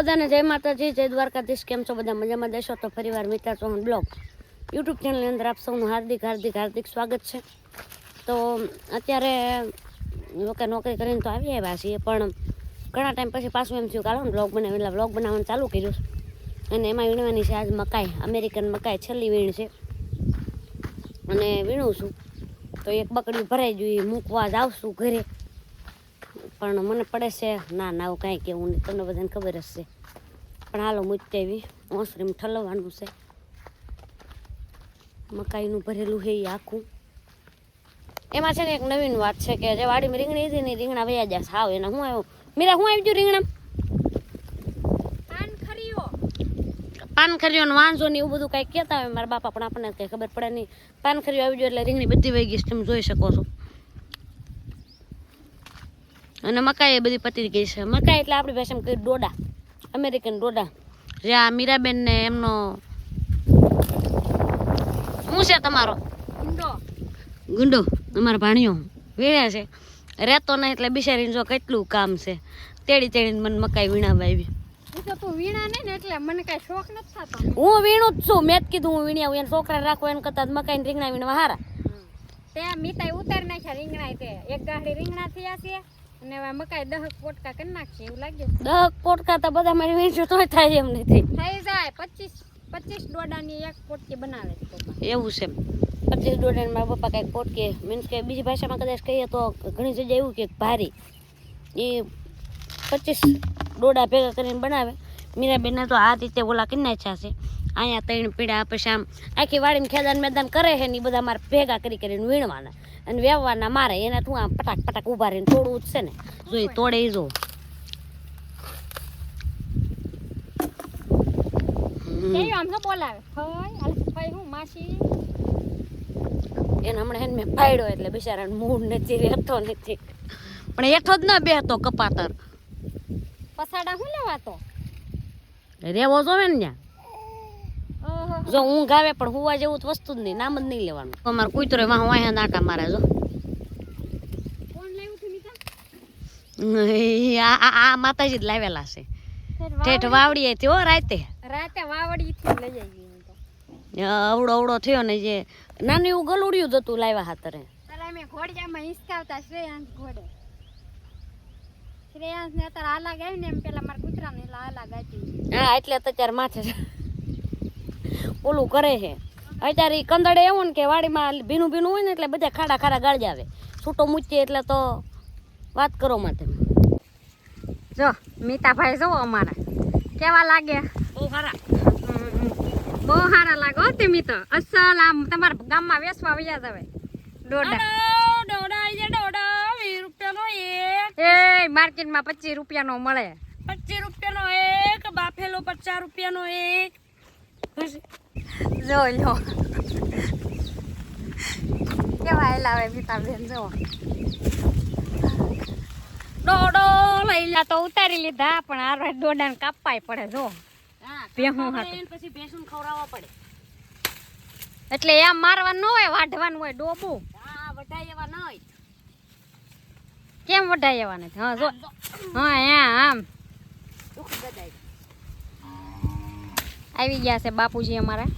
બધાને જય માતાજી, જય દ્વારકાધીશ. કેમ છો બધા? મજામાં દેશો તો ફરીવાર મિતા ચૌહાણ બ્લોગ યુટ્યુબ ચેનલની અંદર આપ સૌનું હાર્દિક સ્વાગત છે. તો અત્યારે લોકો નોકરી કરીને તો આવી આવ્યા છીએ, પણ ઘણા ટાઈમ પછી પાછું એમ થયું કાલો બ્લોગ બનાવવાનું ચાલુ કર્યું અને એમાં વીણવાની છે આજ મકાઈ, અમેરિકન મકાઈ છેલ્લી વીણ છે અને વીણું છું. તો એક બકડી ભરાઈ જોઈએ મૂકવા જ આવશું ઘરે, પણ મને પડે છે ના આવું કાંઈ કેવું નહીં, તમને બધાને ખબર જ છે. પણ હાલો મૂકતી આવી ઓસરીમ ઠલવવાનું છે. મકાઈનું ભરેલું છે એ આખું. એમાં છે ને એક નવીન વાત છે કે જે વાડીમાં રીંગણી હતી ને રીંગણા વયા જાય સાવ એના. હું આવ્યું મીરા, હું આવી ગયું રીંગણા પાનખરીઓ ને વાંઝો ને એવું બધું કાંઈક કહેતા હોય મારા બાપા, પણ આપણને કંઈ ખબર પડે નહીં. પાનખરીઓ આવી ગયો એટલે રીંગણી બધી વહી ગઈ, તમે જોઈ શકો છો. અને મકાઈ એ બધી પતી ગઈ છે. મકાઈ એટલે આપણી ભાષામાં કઈ ડોડા, અમેરિકન ડોડા. જે આ મીરાબેન ને એમનો શું છે તમારો ગુંડો અમારા ભાણિયો વીણ્યા છે, રહેતો નહીં એટલે બિચારીને જો કેટલું કામ છે. તેડીને મને મકાઈ વીણાવા આવી. હું વીણું જ છું, મેં જ કીધું હું વીણ્યા એને છોકરા રાખો એને કરતા મકાઈ રીંગણા વીણવા હારા. મીઠાઈ ઉતારી નાખ્યા રીંગણા, એક ગાડી રીંગણા થયા છે અને હવે મકાઈ 10 પોટકા કરી નાખશે એવું લાગે. 10 પોટકા તો બધા મારી વીણશું તોય થાય એમ નથી. થઈ જાય 25 ડોડાની એક પોટકી બનાવે એવું છે. 25 ડોડાની મારા પપ્પા કઈક પોટકી, મીન્સ કે બીજી ભાષામાં કદાચ કહીએ તો ઘણી જગ્યાએ એવું કે ભારી એ 25 ડોડા ભેગા કરીને બનાવે. મીરાબેનને તો આ રીતે ઓલા કરી નાખ્યા છે. અહીંયા 3 પીડા પછી આમ આખી વાડીમાં ખેદાન મેદાન કરે છે ને એ બધા મારે ભેગા કરીને વીણવાના અને વેવવાના મારે. એને તું આમ પટાક ઉભા રહીને તોડવું જ છે ને, જોઈ તોડે જો. એને હમણાં હેને મેં પાડ્યો એટલે બિચારાને મૂડ નથી, રહેતો નથી. પણ હેઠો જ ના બેહતો કપાતર પસાડા શું લેવાતો રેવો જોવે ને ત્યાં. જો ઊંઘ આવે પણ હુવા જેવું વસ્તુ જ નહીં, નામ જ નહીં લેવાનું. અમારે કૂતરો વાહ વાહ નાટા મારે જો. આ માતાજી જ લાવેલા છે ઠેઠ વાવડી હતી હો. રાતે વાવડી થી લઈ આવી. અવડો થયો ને જે નાનું એવું ગલુડિયું જ હતું લાવ્યા હાથરે. અમે ઘોડિયામાં હિસકાવતા શ્રેયાંશ ને અત્યારે હાલા ગાય ને એમ પેલા મારા કૂતરા ને હાલા ગાતી. હા એટલે અત્યારે માથે ઓલું કરે છે. અત્યારે કંદડે એવું ને કે વાડીમાં ભીનું હોય ને એટલે બધા ખાડા ગાળી આવે. છૂટો મૂચીએ એટલે તો વાત કરો માટે. જો મીતાભાઈ જો અમારા કેવા લાગે? બહુ સારા લાગે હો તમે તો. અસલ આમ તમારા ગામમાં વેચવા વયા જવાય. ડોડા 20 રૂપિયાનો એક. એ માર્કેટમાં 25 રૂપિયાનો મળે. 25 રૂપિયાનો એક, બાફેલો 50 રૂપિયાનો એક. જો લો કેવા લાવે મીતાબેન જો. ડોડો લઈ લે તો ઉતારી લીધા પણ આ ડોડાને કાપવાય પડે જો. ભેહું પછી ભેંસું ખવડાવવા પડે એટલે એમ મારવાનું ન હોય, વાઢવાનું હોય ડોબું. હા વઢાય એવા ન હોય. કેમ વઢાય એવા નથી? હા જો હા આમ આવી ગયા છે બાપુજી અમારા.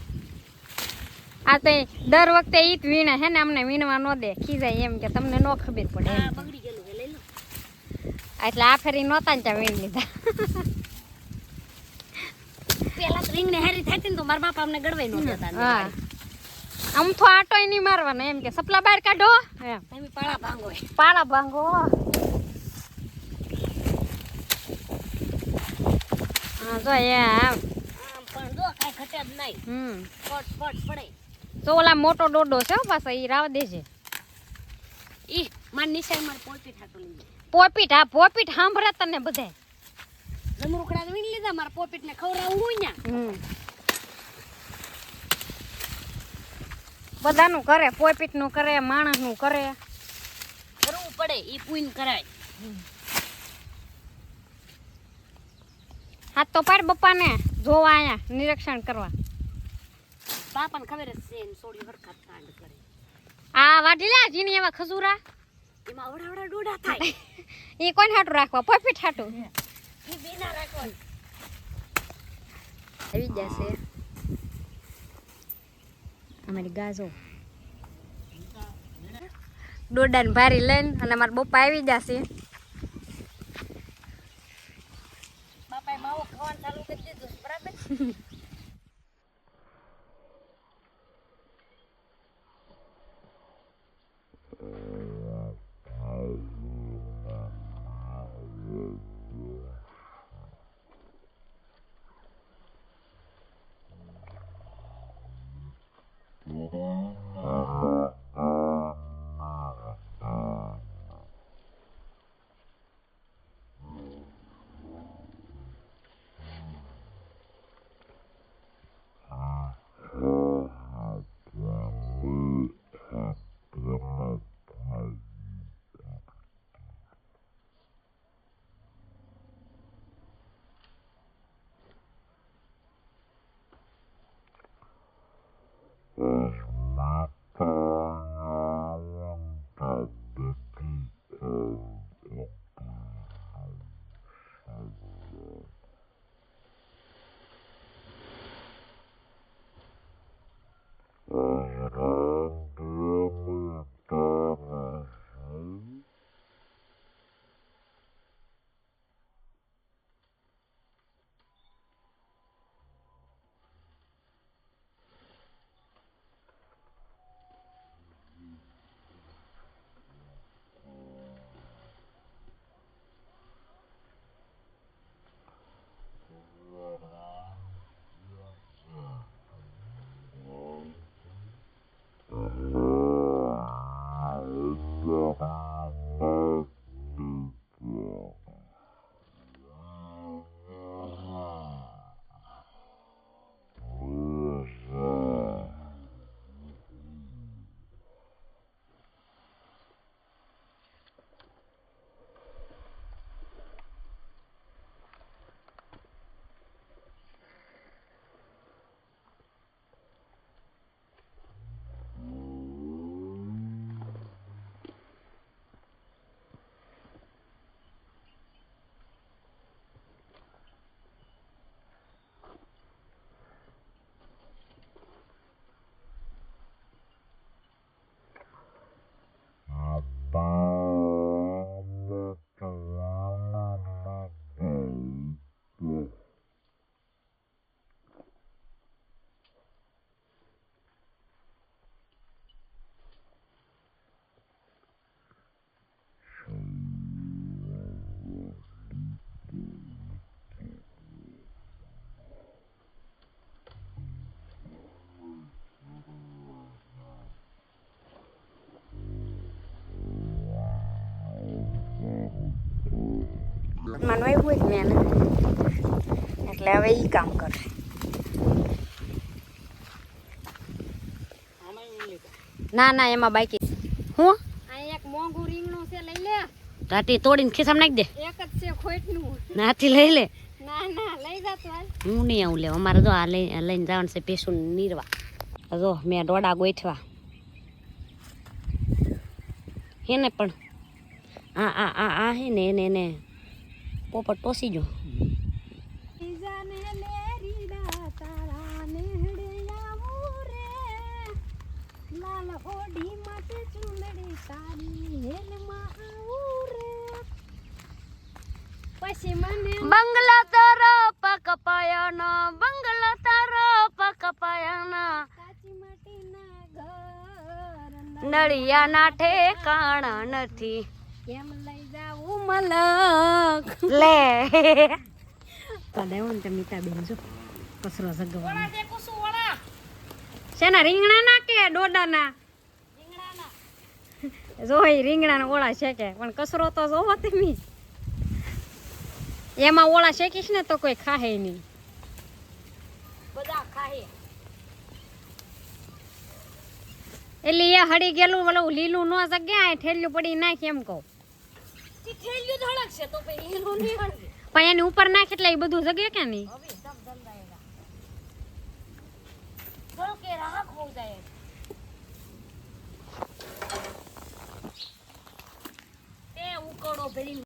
આ તો દર વખતે ઈ જ વીણે છે ને, અમને વીણવા ન દે, ખીજાય એમ કે તમને ન ખબર પડે. બગડી ગયેલું લઈ લો. એટલે આ ફેરી નહોતા ને ત્યાં વીણ લીધા. પેલા તો રીંગણે હારી થતી ને તો મારા બાપા અમને ગળવાઈ ન દેતા. હા આમ તો આટોય નહીં મારવાનો, એમ કે સપલા બહાર કાઢો એમ. તમે પાળા ભાંગો. હા જો એમ પણ જો કાંઈ ઘટે જ નહીં. ફટ પડે. તો ઓલા મોટો ડોડો છે પાછા ઈ રાવ દે છે. ઈ માર નિશાળ માર પોપીટ હાટો લઈ. પોપીટ સાંભળે તને બધે. જમરૂકડા વીણ લીધા, મારા પોપીટ ને ખવડાવું હોય ને. બધાનું કરે, પોપીટ નું કરે, માણસ નું કરે. કરવું પડે, ઈ પૂન કરાય. હાથ તો પાડ બપ્પા ને જોવા આયા નિરીક્ષણ કરવા. બાપાને ખબર જ છે ને સોડી હરખા કાંડ કરે. આ વાટી લે જીની એવા ખજૂરા એમાં આવડા ડોડા થાય. એ કોણ હાટું રાખવા? પોપીટ હાટું. એ બેના રાખવાનું. આવી જશે અમારી ગાજો ડોડા ને ભારી લઈને અને મારા પપ્પા આવી જશે. બાપાએ માવો ખાવાનું ચાલુ કરી દીધું બરાબર. મને આવ્યું જ મેં એટલે હવે ઈ કામ કરશે. ના ના એમાં બાકી હું અહીં એક મોંઘું રીંગણું છે લઈ લે. રાતી તોડીને ખિસ્સામાં નાખી દે. એક જ છે ખોટનું. નાથી લઈ લે. ના ના લઈ જા તું હાલ. હું નહીં આવું લેવા. અમારે જો આ લઈને જવાનું છે પેશું નીરવા. જો મેં ડોડા ગોઠવા હેને પણ આ હે ને એને પોપટ ટોસી જો. પછી મને બંગલા તારા પક પાયાના બંગલા તારા પક પાયાના કાચી માટીના ઘર નળિયા ના ઠેકાણા નથી. કેમ લઈ જાવું મલક લે કદાય ને મીતાબેન જો કસરો જગવા શેના રીંગણાના કે ડોડાના જોઈ રીંગણાના ઓળા શેકે પણ કસરો તો જોવો તમે એમાં ઓળા શેકીશ ને તો કોઈ ખાહે નહીં. બધા ખાહે એટલે એ હળી ગયેલું ઓલું લીલું ન જગ્યા ઠેલ્યું પડી નાખ એમ કહું. ઠેલ્યું ધડક છે તો પછી લીલું નહીં હળગે પણ એની ઉપર નાખ એટલે એ બધું જગે કે નહીં. હવે સબ જલ જાયેગા જલ કે રાખ હો જાયેગા. તે ઉકળો ભરી